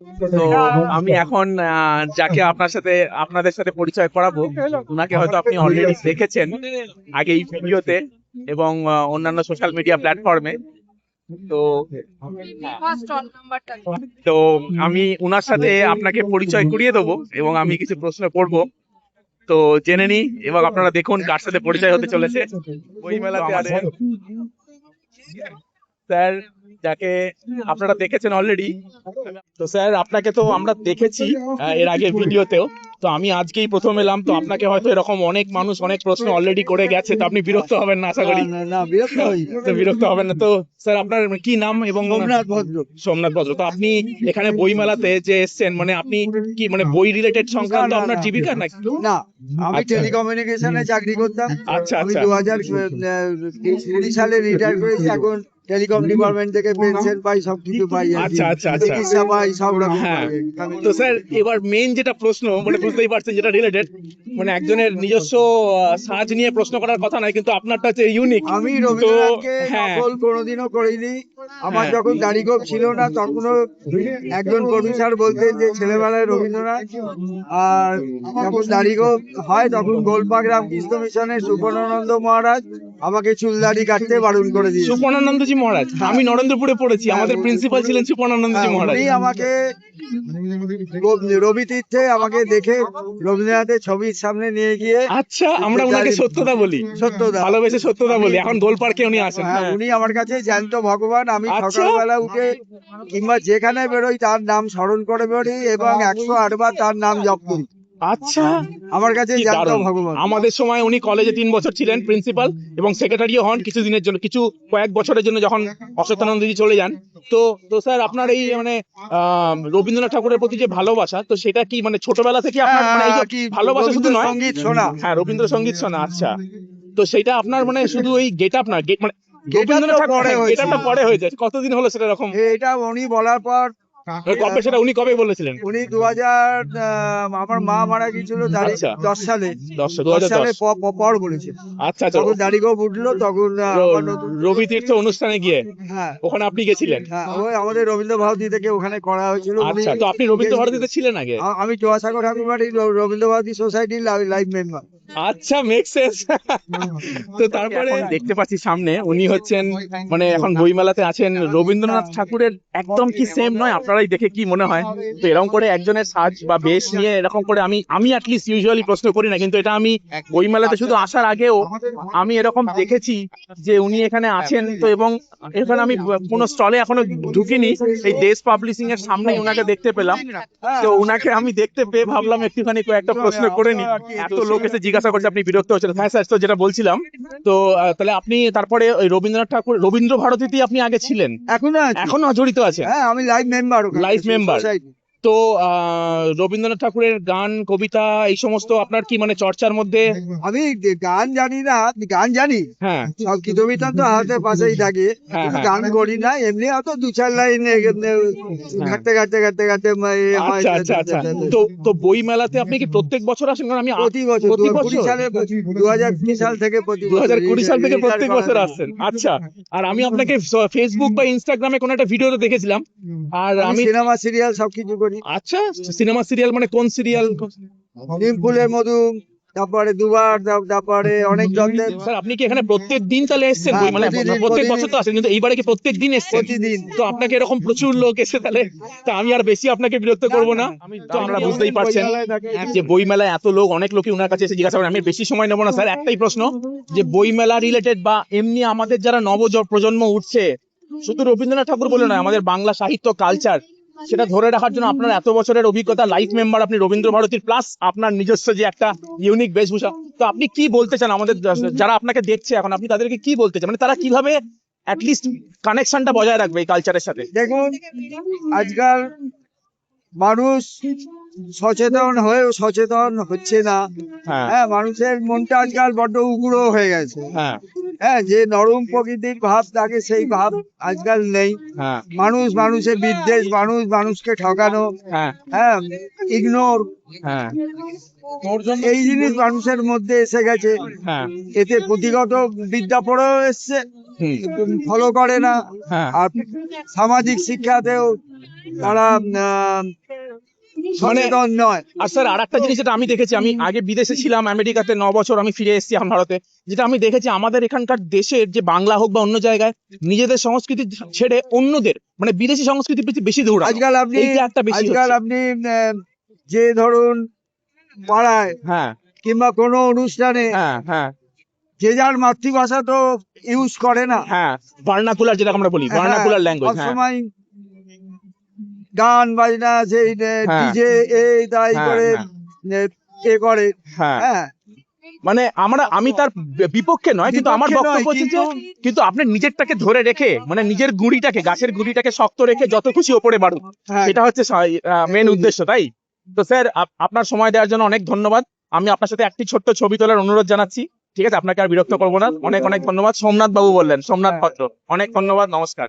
তো আমি এখন যাকে আপনাদের সাথে পরিচয় করাবো, উনাকে হয়তো আপনি অলরেডি দেখেছেন আগে এই ভিডিওতে এবং অন্যান্য সোশ্যাল মিডিয়া প্ল্যাটফর্মে। তো তো আমি উনার সাথে আপনাকে পরিচয় করিয়ে দেবো এবং আমি কিছু প্রশ্ন করব। তো জেনে নি এবং আপনারা দেখুন কার সাথে পরিচয় হতে চলেছে। বইমেলাতে আছেন স্যার, যাকে আপনারা দেখেছেন অলরেডি। তো স্যার, আপনাকে তো আমরা দেখেছি এর আগে ভিডিওতেও। তো আমি আজকেই প্রথম এলাম, তো আপনাকে হয়তো এরকম অনেক মানুষ অনেক প্রশ্ন অলরেডি করে গেছে, তো আপনি বিরক্ত হবেন না আশা করি। না, বিরক্ত হই। তো বিরক্ত হবেন না। তো স্যার, আপনার কি নাম এবং সোমনাথ ভদ্র। সোমনাথ ভদ্র। তো আপনি এখানে বইমেলাতে যে এসেছেন, মানে আপনি কি মানে বই রিলেটেড সংক্রান্ত আপনার জীবিকা নাকি? না, আমি আচ্ছা। টেলিকমিউনিকেশনে চাকরি করতাম। আচ্ছা আমি আচ্ছা 2020 সালে রিটায়ার করেছি। এখন টেলিকম ডিপার্টমেন্ট থেকে পেনশন পাই, সবকিছু পাই আর কি। আচ্ছা আচ্ছা আচ্ছা চিকিৎসা পাই, সব রকম হ্যাঁ। পাই। তো স্যার, এবার মেইন যেটা প্রশ্ন, মানে বুঝতেই পারছেন যেটা রিলেটেড, মানে একজনের নিজস্ব সাজ নিয়ে প্রশ্ন করার কথা নয়, কিন্তু আপনারটা হচ্ছে ইউনিক। আমি তো রবীন্দ্রনাথকে হ্যাঁ নকল কোনোদিনও করিনি। আমার হ্যাঁ যখন দাড়িগোঁফ ছিল না, তখনও একজন প্রডিউসার বলতেন যে ছেলেবেলায় রবীন্দ্রনাথ। আর যখন দাড়িগোঁফ হয়, তখন গোলপাক রামকৃষ্ণ মিশনের সুবর্ণানন্দ মহারাজ আমাকে চুল দাড়ি কাটতে বারণ করে দিয়েছে। সুপর্ণানন্দজি মহারাজ, আমি নরেন্দ্রপুরে পড়েছি, আমাদের প্রিন্সিপাল ছিলেন সুপর্ণানন্দজি মহারাজ। উনি আমাকে রবি তীর্থে আমাকে দেখে রবীন্দ্রনাথের ছবির সামনে নিয়ে গিয়ে, আচ্ছা, আমরা ওনাকে সত্যদা বলি, সত্যদা, ভালোবেসে সত্যদা বলি। এখন গোলপার্কে উনি আসেন। হ্যাঁ, হ্যাঁ উনি আমার কাছে জ্যান্ত ভগবান। আমি আচ্ছা সকালবেলা উঠে কিংবা যেখানে বেরোই তার নাম স্মরণ করে বেরোই এবং 108 বার তার নাম জপ করি। আচ্ছা, আমার কাছে কি জ্যান্ত দারুণ। ভগবান। আমাদের সময় উনি কলেজে 3 বছর ছিলেন প্রিন্সিপাল এবং সেক্রেটারিও হন কিছুদিনের জন্য, কয়েক বছরের জন্য, যখন অশ্বত্থানন্দজি চলে যান। তো তো স্যার, আপনার এই মানে রবীন্দ্রনাথ ঠাকুরের প্রতি যে ভালোবাসা, তো সেটা কি মানে ছোটবেলা থেকে আপনার, মানে এই যে কি ভালোবাসা শুধু নয়, রবীন্দ্রসঙ্গীত শোনা, হ্যাঁ রবীন্দ্রসঙ্গীত শোনা। আচ্ছা, তো সেটা আপনার মানে শুধু এই গেট আপ না, মানে এটা তো রবীন্দ্রনাথ ঠাকুর, পরে গেট হয়েছে। আপটা পরে হয়ে যায়। কতদিন হলো সেটা এরকম? এটা উনি বলার পর, কবে, সেটা উনি কবে বলেছিলেন? উনি 2000, আমার মা মারা গিয়েছিল আচ্ছা 10 সালে, 10 2010। সালে পর বলেছে। আচ্ছা আচ্ছা, তখন দাড়িগোঁফ উঠলো, তখন আবার নতুন। রবি তীর্থ অনুষ্ঠানে গিয়ে হ্যাঁ ওখানে আপনি গেছিলেন? হ্যাঁ, ওই আমাদের রবীন্দ্র ভারতী থেকে ওখানে করা হয়েছিল। উনি আচ্ছা, তো আপনি রবীন্দ্র ভারতীতে ছিলেন আগে? আমি জোয়াসাগর ঠাকুরবাড়ির রবীন্দ্র ভারতী সোসাইটির লাইভ মেম্বার। আচ্ছা, মেক সেন্স। তো তারপরে দেখতে পাচ্ছি সামনে উনি হচ্ছেন, মানে এখন বইমেলাতে আছেন, রবীন্দ্রনাথ ঠাকুরের একদম কি সেম নয়? আপনারাই দেখে কি মনে হয়? তো এরকম করে একজনের সাজ বা বেশ নিয়ে এরকম করে আমি অ্যাটলিস্ট ইউজুয়ালি প্রশ্ন করি না, কিন্তু এটা আমি বইমেলাতে শুধু আসার আগেও আমি এরকম দেখেছি যে উনি এখানে আছেন। তো এবং এখানে আমি কোনো স্টলে এখনো ঢুকিনি, এই দেশ পাবলিশিং এর সামনেই ওনাকে দেখতে পেলাম। তো ওনাকে আমি দেখতে পেয়ে ভাবলাম একটুখানি কয়েকটা প্রশ্ন করে নি। এত লোক এসে জিজ্ঞাসা করছে, আপনি বিরক্ত হচ্ছেন? হ্যাঁ স্যার, তো যেটা বলছিলাম, তো তাহলে আপনি তারপরে ওই রবীন্দ্রনাথ ঠাকুর রবীন্দ্র ভারতীতেই আপনি আগে ছিলেন? এখনো জড়িত আছেন? হ্যাঁ, আমি লাইভ মেম্বার, লাইফ মেম্বার। তো রবীন্দ্রনাথ ঠাকুরের গান কবিতা এই সমস্ত আপনার কি মানে চর্চার মধ্যে? আমি গান জানি না, গান জানি, হ্যাঁ সব কীর্তন তো হাতে পাশেই থাকে, হ্যাঁ কিন্তু হ্যাঁ গান করি না। এমনি হয়তো 2-4 লাইন ঘাটতে ঘাটতে ঘাটতে ঘাটতে হয়। আচ্ছা আচ্ছা আচ্ছা। তো তো বই মেলাতে আপনি কি প্রত্যেক বছর আসেন? কারণ আমি প্রতি বছর, প্রতি 2020 বছর, সালে, 2020 সাল থেকে প্রতি বছর, 2020 সাল থেকে রিটায়ার প্রত্যেক করা বছর থেকে। আসছেন? আচ্ছা। আর আমি আপনাকে ফেসবুক বা ইনস্টাগ্রামে কোনো একটা ভিডিওতে দেখেছিলাম। আর আমি আমি, সিনেমা সিরিয়াল সবকিছু করি। আচ্ছা, সিনেমা সিরিয়াল মানে কোন সিরিয়াল? নিমফুলের মধু, তারপরে দুবার, তারপরে অনেক যত্নের। স্যার, আপনি কি এখানে প্রত্যেক দিন তাহলে এসেছেন হ্যাঁ, বই মেলায়? প্রত্যেক বছর তো আসেন, কিন্তু এইবারে কি প্রত্যেক দিন এসেছেন? প্রতিদিন। তো আপনাকে এরকম প্রচুর লোক এসে তাহলে, তা আমি আর বেশি আপনাকে বিরক্ত করব না। তো আমরা বুঝতেই পারছেন যে বই মেলায় এত লোক, অনেক লোকই ওনার কাছে এসে জিজ্ঞাসা করেন। আমি বেশি সময় নেবো না স্যার, একটাই প্রশ্ন, যে বই মেলা রিলেটেড বা এমনি আমাদের যারা প্রজন্ম উঠছে, শুধু রবীন্দ্রনাথ ঠাকুর বলে নয়, আমাদের বাংলা সাহিত্য কালচার, সেটা ধরে রাখার জন্য আপনার এত বছরের অভিজ্ঞতা, লাইফ মেম্বার আপনি রবীন্দ্র ভারতীর, প্লাস আপনার নিজস্ব যে একটা ইউনিক বেশভূষা, তো আপনি কি বলতে চান আমাদের যারা আপনাকে দেখছে এখন, আপনি তাদেরকে কি বলতে চান, মানে তারা কিভাবে অ্যাটলিস্ট কানেকশনটা বজায় রাখবে এই কালচারের সাথে? দেখুন, আজকাল মানুষ সচেতন হয়েও সচেতন হচ্ছে না। হ্যাঁ হ্যাঁ, মানুষের মনটা আজকাল বড্ড উগ্র হয়ে গেছে। হ্যাঁ হ্যাঁ, যে নরম প্রকৃতির ভাব থাকে, সেই ভাব আজকাল নেই। হ্যাঁ মানুষ মানুষের বিদ্বেষ, মানুষ মানুষকে ঠকানো, হ্যাঁ হ্যাঁ, ইগনোর, হ্যাঁ এই জিনিস মানুষের মধ্যে এসে গেছে। হ্যাঁ এতে পুঁথিগত বিদ্যা পড়েও এসছে, ফলো করে না। হ্যাঁ আর সামাজিক শিক্ষাতেও তারা সচেতন নয়। আর স্যার আর একটা জিনিস যেটা আমি দেখেছি, আমি আগে বিদেশে ছিলাম আমেরিকাতে 9 বছর, আমি ফিরে এসেছি আমার ভারতে, যেটা আমি দেখেছি আমাদের এখানকার দেশের যে বাংলা হোক বা অন্য জায়গায় নিজেদের সংস্কৃতি ছেড়ে অন্যদের মানে বিদেশি সংস্কৃতির প্রতি বেশি দৌড়ানো, আজকাল আপনি এইটা একটা বেশি হচ্ছে। যে ধরুন পাড়ায় হ্যাঁ কিংবা কোনো অনুষ্ঠানে হ্যাঁ হ্যাঁ যে যার মাতৃভাষা তো ইউজ করে না। হ্যাঁ ভার্নাকুলার যেটা আমরা বলি, ভার্নাকুলার ল্যাঙ্গুয়েজ। হ্যাঁ সবসময় গান বাজনা সেই হ্যাঁ ডিজে এই তাই হ্যাঁ করে এ করে। হ্যাঁ হ্যাঁ, মানে আমি তার বিপক্ষে নয়, কিন্তু আমার বিপক্ষে নয়, বক্তব্য হচ্ছে যে কিন্তু- কিন্তু আপনি নিজেরটাকে ধরে রেখে মানে নিজের গুঁড়িটাকে, গাছের গুঁড়িটাকে শক্ত রেখে যত খুশি ওপরে বাড়ুক, হ্যাঁ, সেটা হচ্ছে মেন উদ্দেশ্য, তাই তো। স্যার আপনার সময় দেওয়ার জন্য অনেক ধন্যবাদ। আমি আপনার সাথে একটি ছোট্ট ছবি তোলার অনুরোধ জানাচ্ছি, ঠিক আছে? আপনাকে আর বিরক্ত করবো না, অনেক অনেক ধন্যবাদ। সোমনাথ বাবু বললেন, সোমনাথ ভদ্র, অনেক ধন্যবাদ, নমস্কার।